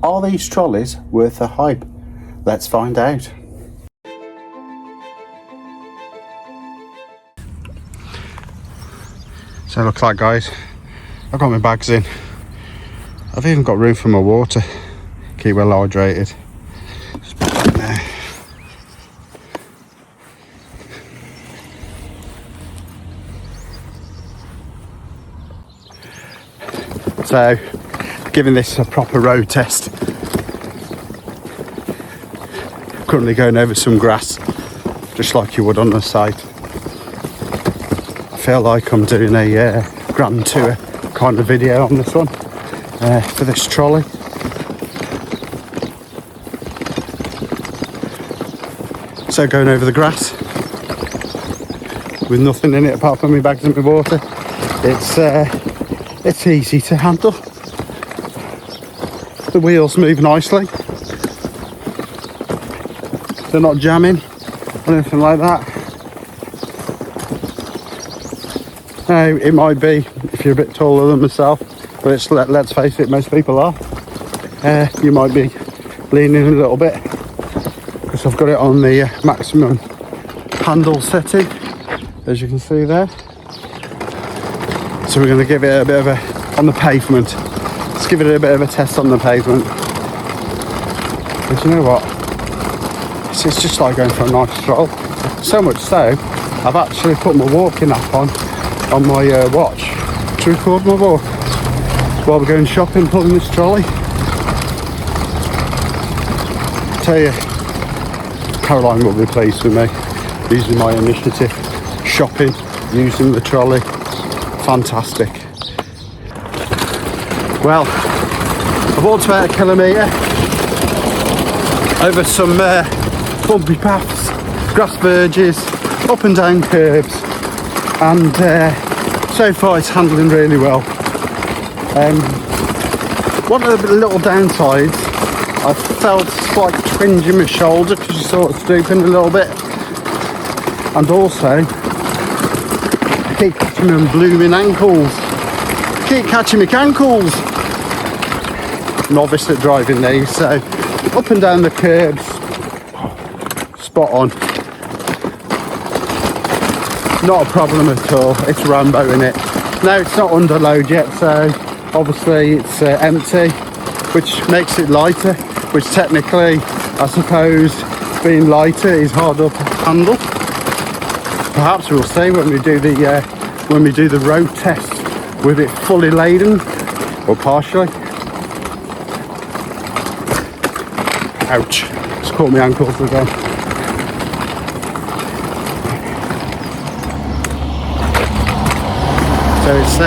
Are these trolleys worth the hype? Let's find out. So look like, guys, I've got my bags in. I've even got room for my water. Keep well hydrated. Just put it in there. So, giving this a proper road test. Currently going over some grass, just like you would on the site. I feel like I'm doing a grand tour kind of video on this one, for this trolley. So going over the grass with nothing in it apart from my bags and my water, it's easy to handle. The wheels move nicely. They're not jamming or anything like that. Now, it might be if you're a bit taller than myself, but let's face it, most people are. You might be leaning a little bit because I've got it on the maximum handle setting, as you can see there. So we're going to give it a bit of a, on the pavement. Let's give it a bit of a test on the pavement. But you know what? It's just like going for a nice stroll. So much so, I've actually put my walking app on my watch to record my walk while we're going shopping, pulling this trolley. I tell you, Caroline will be pleased with me using my initiative. Shopping, using the trolley. Fantastic. Well, I've walked about 1 kilometre over some bumpy paths, grass verges, up and down curbs, and so far it's handling really well. One of the little downsides, I felt a slight twinge in my shoulder because you saw it stooping a little bit, and also I keep catching my blooming ankles. Keep catching my ankles. Novice at driving these, so up and down the curbs, spot on. Not a problem at all. It's Rambo in it. Now it's not under load yet, so obviously it's empty, which makes it lighter, which technically I suppose being lighter is harder to handle. Perhaps we'll see when we do the road test with it fully laden or partially. Ouch, just caught my ankles again. So it's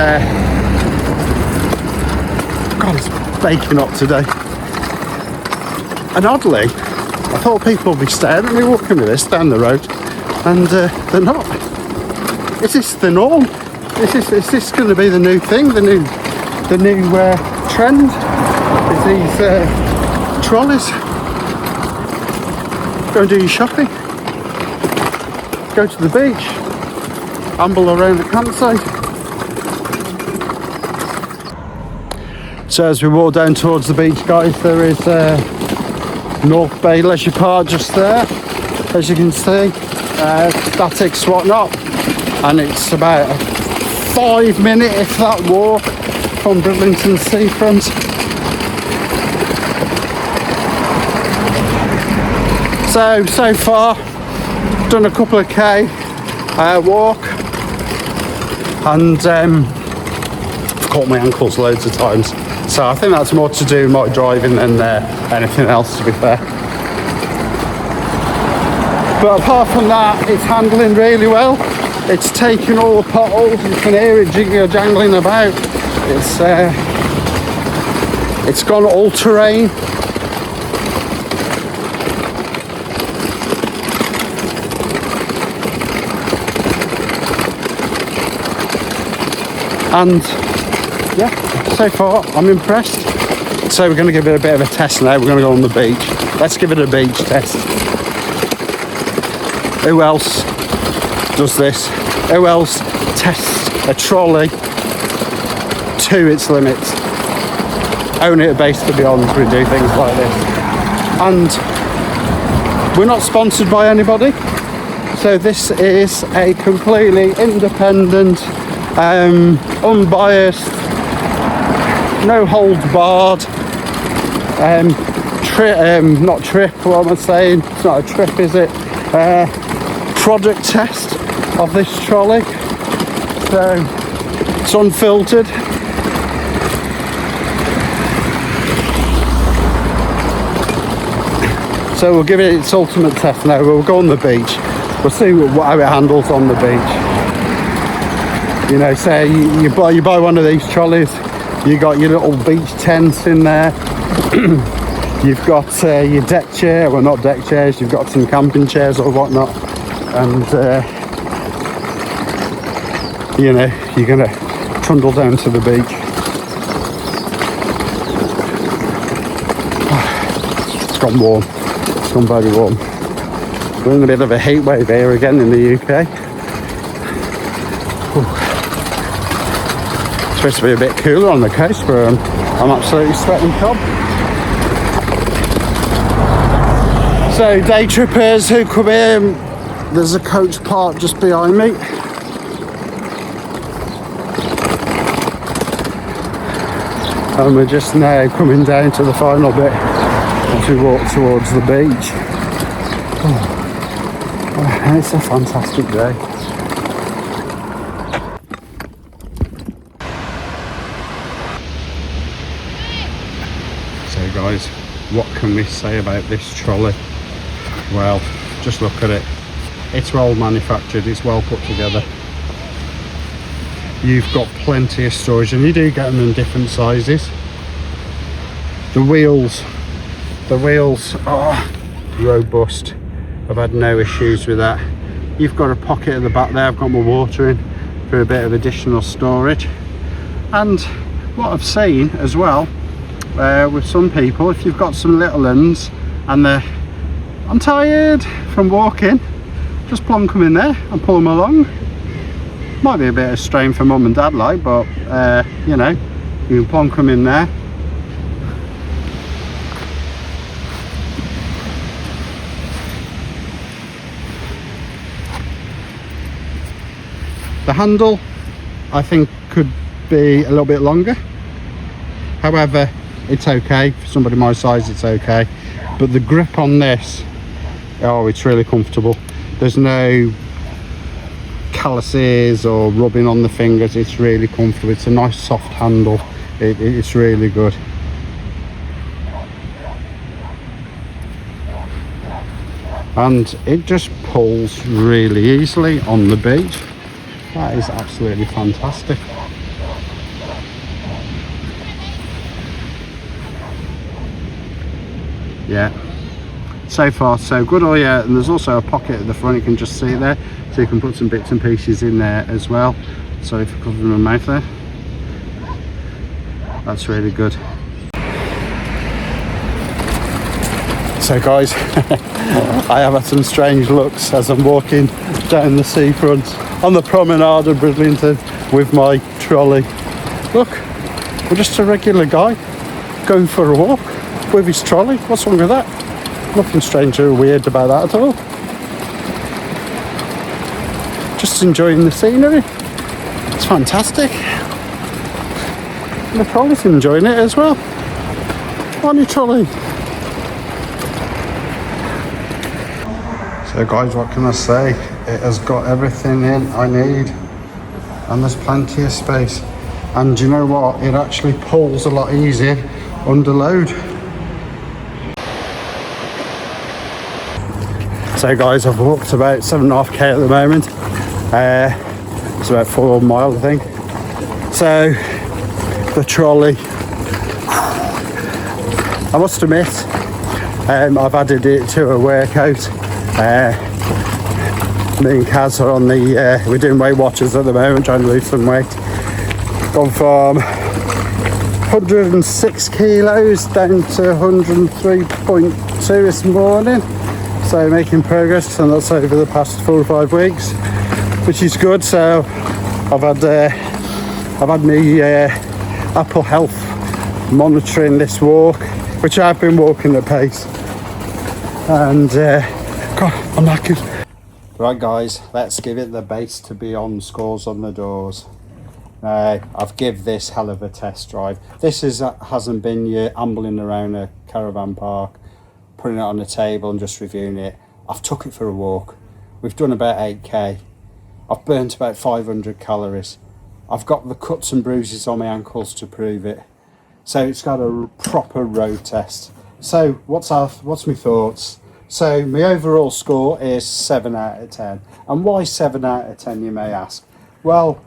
God, it's baking up today. And oddly, I thought people would be staring at me walking with this down the road, and they're not. Is this the norm? Is this going to be the new thing, the new trend? Is these trolleys? Go and do your shopping. Go to the beach. Amble around the campsite. So as we walk down towards the beach, guys, there is North Bay Leisure Park just there, as you can see. Static SWAT up, and it's about a 5-minute, if that, walk from Bridlington seafront. So far, done a couple of K walk, and I've caught my ankles loads of times. So I think that's more to do with my driving than anything else, to be fair. But apart from that, it's handling really well. It's taking all the potholes. You can hear it jangling about. It's gone all terrain. And yeah, so far I'm impressed. So we're going to give it a bit of a test now. We're going to go on the beach. Let's give it a beach test. Who else does this? Who else tests a trolley to its limits? only at Base to Beyond we do things like this. And we're not sponsored by anybody, so this is a completely independent, unbiased, no holds barred not trip, what am I saying? It's not a trip, is it? Product test of this trolley. So it's unfiltered. So we'll give it its ultimate test now. We'll go on the beach. We'll see how it handles on the beach. You know, say you buy one of these trolleys, you got your little beach tents in there. You've got your deck chair, well not deck chairs, you've got some camping chairs or whatnot, and you know, you're gonna trundle down to the beach. It's gone warm, it's gone very warm. We're in a bit of a heat wave here again in the UK. It's supposed to be a bit cooler on the coast, but I'm absolutely sweating cob. So day trippers who come in, there's a coach park just behind me. And we're just now coming down to the final bit as we walk towards the beach. And it's a fantastic day. So guys, what can we say about this trolley? Well, just look at it. It's well manufactured, it's well put together. You've got plenty of storage, and you do get them in different sizes. The wheels are robust. I've had no issues with that. You've got a pocket at the back there. I've got my water in for a bit of additional storage. And what I've seen as well, with some people, if you've got some little ones and I'm tired from walking, just plonk them in there and pull them along. Might be a bit of strain for mum and dad, like, but you know, you can plonk them in there. The handle, I think, could be a little bit longer. However, it's okay for somebody my size. It's okay, but the grip on this, oh, it's really comfortable. There's no calluses or rubbing on the fingers. It's really comfortable. It's a nice soft handle. It's really good. And it just pulls really easily on the beach. That is absolutely fantastic. Yeah, so far so good. Oh yeah, and there's also a pocket at the front, you can just see it there, so you can put some bits and pieces in there as well. Sorry for covering my mouth there. That's really good. So guys, I have had some strange looks as I'm walking down the seafront on the promenade of Bridlington with my trolley. Look, we're just a regular guy going for a walk with his trolley. What's wrong with that? Nothing strange or weird about that at all. Just enjoying the scenery. It's fantastic. And the trolley's enjoying it as well. On your trolley. So guys, what can I say? It has got everything in I need, and there's plenty of space. And you know what? It actually pulls a lot easier under load. So guys, I've walked about 7.5k at the moment. It's about 4 miles, I think. So the trolley, I must admit, I've added it to a workout. Me and Kaz are on the we're doing Weight Watchers at the moment, trying to lose some weight. Gone from 106 kilos down to 103.2 this morning. So making progress, and that's over the past 4 or 5 weeks, which is good. So I've had my Apple Health monitoring this walk, which I've been walking at pace. And God, I'm knackered. Right guys, let's give it the base to be on scores on the doors. I've give this hell of a test drive. This hasn't been you ambling around a caravan park, putting it on the table and just reviewing it. I've took it for a walk. We've done about 8k. I've burnt about 500 calories. I've got the cuts and bruises on my ankles to prove it. So it's got a proper road test. So what's my thoughts? So my overall score is 7 out of 10. And why 7 out of 10, you may ask? Well,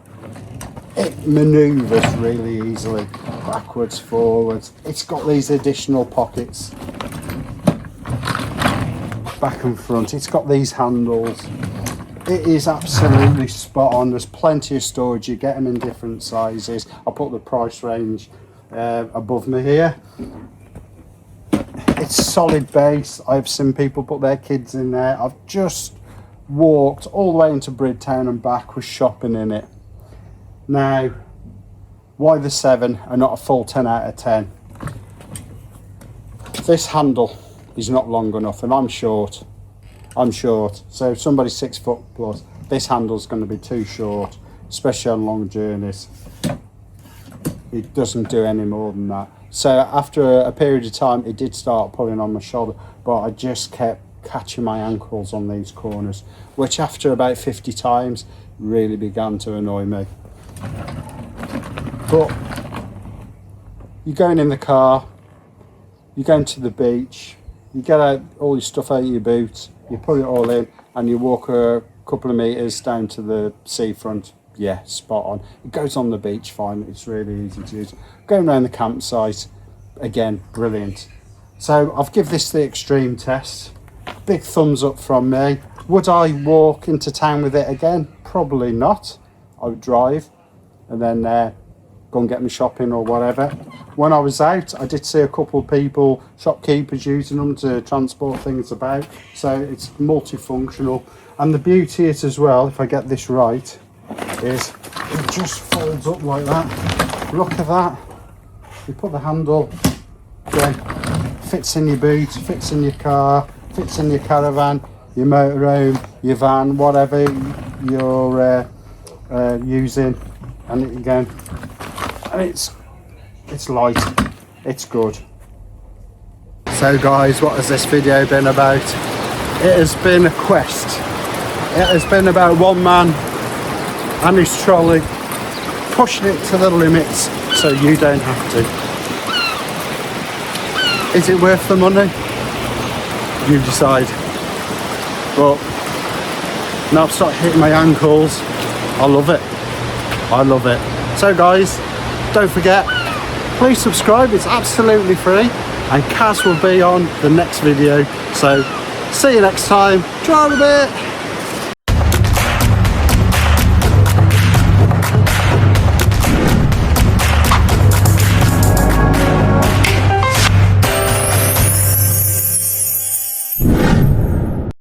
it manoeuvres really easily, backwards, forwards. It's got these additional pockets, back and front. It's got these handles. It is absolutely spot on. There's plenty of storage. You get them in different sizes. I'll put the price range above me here. It's solid base. I've seen people put their kids in there. I've just walked all the way into Bridlington and back with shopping in it. Now, why the 7 and not a full 10 out of 10? This handle is not long enough, and I'm short. So if somebody's 6 foot plus, this handle's going to be too short, especially on long journeys. It doesn't do any more than that. So after a period of time, it did start pulling on my shoulder, but I just kept catching my ankles on these corners, which after about 50 times really began to annoy me. But you're going in the car, you're going to the beach, you get out all your stuff out of your boots, you put it all in, and you walk a couple of meters down to the seafront. Yeah, spot on. It goes on the beach fine. It's really easy to use. Going around the campsite, again, brilliant. So I've give this the extreme test. Big thumbs up from me. Would I walk into town with it again? Probably not. I would drive and then go and get me shopping or whatever. When I was out, I did see a couple of people, shopkeepers, using them to transport things about. So it's multifunctional. And the beauty is as well, if I get this right, is it just folds up like that. Look at that. You put the handle, again, fits in your boot, fits in your car, fits in your caravan, your motorhome, your van, whatever you're using. And again, and it's light, it's good. So guys, what has this video been about? It has been a quest. It has been about one man and his trolley pushing it to the limits so you don't have to. Is it worth the money? You decide. But now I've started hitting my ankles. I love it. I love it. So guys, don't forget, please subscribe. It's absolutely free, and Kaz will be on the next video. So see you next time. Try a bit.